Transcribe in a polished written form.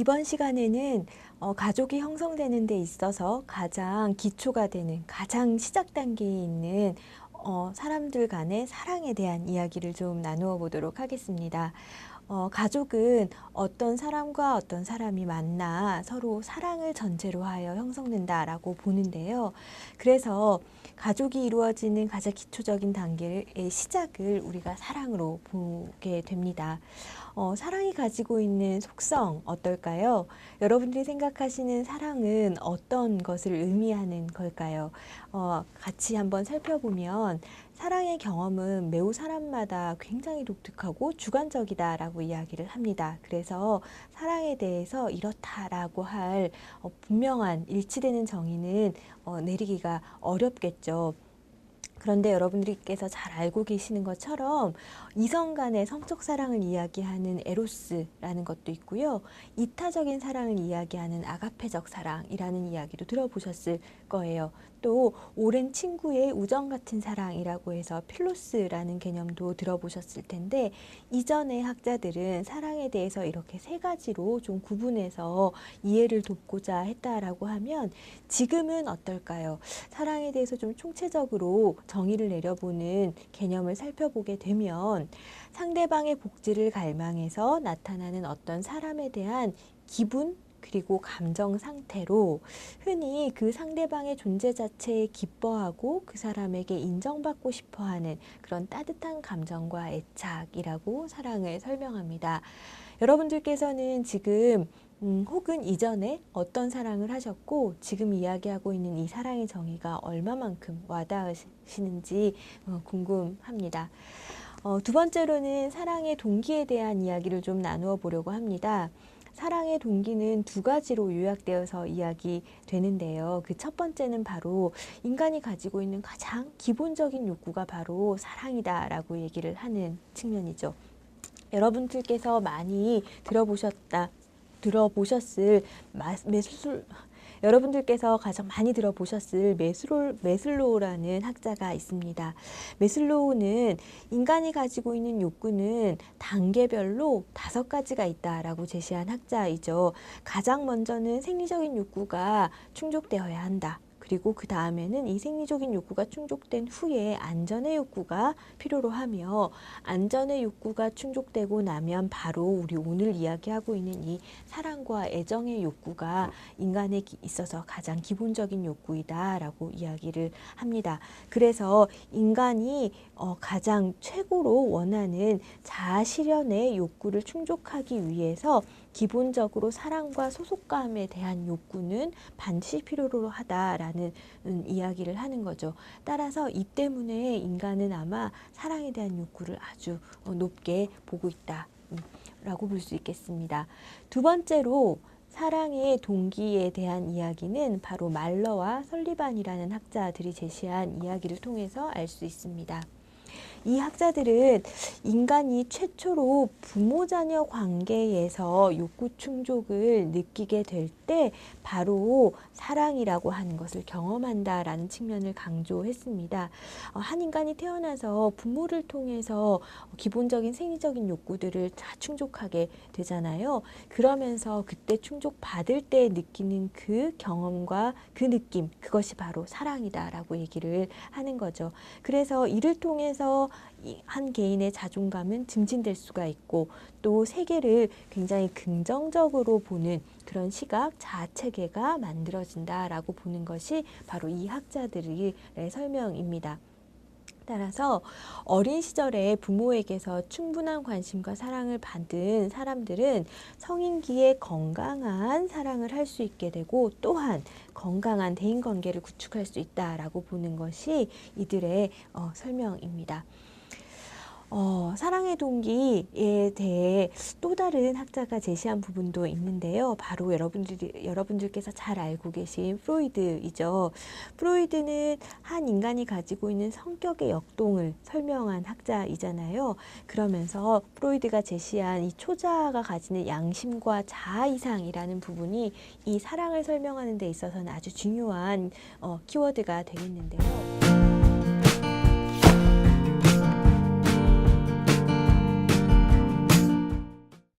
이번 시간에는 가족이 형성되는 데 있어서 가장 기초가 되는, 가장 시작 단계에 있는 사람들 간의 사랑에 대한 이야기를 좀 나누어 보도록 하겠습니다. 가족은 어떤 사람과 어떤 사람이 만나 서로 사랑을 전제로 하여 형성된다라고 보는데요. 그래서 가족이 이루어지는 가장 기초적인 단계의 시작을 우리가 사랑으로 보게 됩니다. 사랑이 가지고 있는 속성 어떨까요? 여러분들이 생각하시는 사랑은 어떤 것을 의미하는 걸까요? 같이 한번 살펴보면 사랑의 경험은 매우 사람마다 굉장히 독특하고 주관적이다라고 이야기를 합니다. 그래서 사랑에 대해서 이렇다라고 할 분명한 일치되는 정의는 내리기가 어렵겠죠. 그런데 여러분들께서 잘 알고 계시는 것처럼 이성 간의 성적 사랑을 이야기하는 에로스라는 것도 있고요. 이타적인 사랑을 이야기하는 아가페적 사랑이라는 이야기도 들어보셨을 거예요. 또 오랜 친구의 우정 같은 사랑이라고 해서 필로스라는 개념도 들어보셨을 텐데, 이전의 학자들은 사랑에 대해서 이렇게 세 가지로 좀 구분해서 이해를 돕고자 했다라고 하면, 지금은 어떨까요? 사랑에 대해서 좀 총체적으로 정의를 내려보는 개념을 살펴보게 되면 상대방의 복지를 갈망해서 나타나는 어떤 사람에 대한 기분 그리고 감정 상태로 흔히 그 상대방의 존재 자체에 기뻐하고 그 사람에게 인정받고 싶어하는 그런 따뜻한 감정과 애착이라고 사랑을 설명합니다. 여러분들께서는 지금 혹은 이전에 어떤 사랑을 하셨고 지금 이야기하고 있는 이 사랑의 정의가 얼마만큼 와닿으시는지 궁금합니다. 두 번째로는 사랑의 동기에 대한 이야기를 좀 나누어 보려고 합니다. 사랑의 동기는 두 가지로 요약되어서 이야기되는데요. 그 첫 번째는 바로 인간이 가지고 있는 가장 기본적인 욕구가 바로 사랑이다라고 얘기를 하는 측면이죠. 여러분들께서 많이 들어보셨을 여러분들께서 가장 많이 들어보셨을 메슬로우라는 학자가 있습니다. 메슬로우는 인간이 가지고 있는 욕구는 단계별로 5가지가 있다라고 제시한 학자이죠. 가장 먼저는 생리적인 욕구가 충족되어야 한다. 그리고 그 다음에는 이 생리적인 욕구가 충족된 후에 안전의 욕구가 필요로 하며, 안전의 욕구가 충족되고 나면 바로 우리 오늘 이야기하고 있는 이 사랑과 애정의 욕구가 인간에 있어서 가장 기본적인 욕구이다라고 이야기를 합니다. 그래서 인간이 가장 최고로 원하는 자아 실현의 욕구를 충족하기 위해서 기본적으로 사랑과 소속감에 대한 욕구는 반드시 필요로 하다라는 이야기를 하는 거죠. 따라서 이 때문에 인간은 아마 사랑에 대한 욕구를 아주 높게 보고 있다라고 볼 수 있겠습니다. 두 번째로 사랑의 동기에 대한 이야기는 바로 말러와 설리반이라는 학자들이 제시한 이야기를 통해서 알 수 있습니다. 이 학자들은 인간이 최초로 부모-자녀 관계에서 욕구 충족을 느끼게 될 때 바로 사랑이라고 하는 것을 경험한다라는 측면을 강조했습니다. 한 인간이 태어나서 부모를 통해서 기본적인 생리적인 욕구들을 다 충족하게 되잖아요. 그러면서 그때 충족받을 때 느끼는 그 경험과 그 느낌, 그것이 바로 사랑이다라고 얘기를 하는 거죠. 그래서 이를 통해서 한 개인의 자존감은 증진될 수가 있고, 또 세계를 굉장히 긍정적으로 보는 그런 시각, 자아체계가 만들어진다라고 보는 것이 바로 이 학자들의 설명입니다. 따라서 어린 시절에 부모에게서 충분한 관심과 사랑을 받은 사람들은 성인기에 건강한 사랑을 할 수 있게 되고, 또한 건강한 대인관계를 구축할 수 있다라고 보는 것이 이들의 설명입니다. 사랑의 동기에 대해 또 다른 학자가 제시한 부분도 있는데요. 바로 여러분들께서 잘 알고 계신 프로이드이죠. 프로이드는 한 인간이 가지고 있는 성격의 역동을 설명한 학자이잖아요. 그러면서 프로이드가 제시한 이 초자아가 가지는 양심과 자아 이상이라는 부분이 이 사랑을 설명하는 데 있어서는 아주 중요한 키워드가 되겠는데요.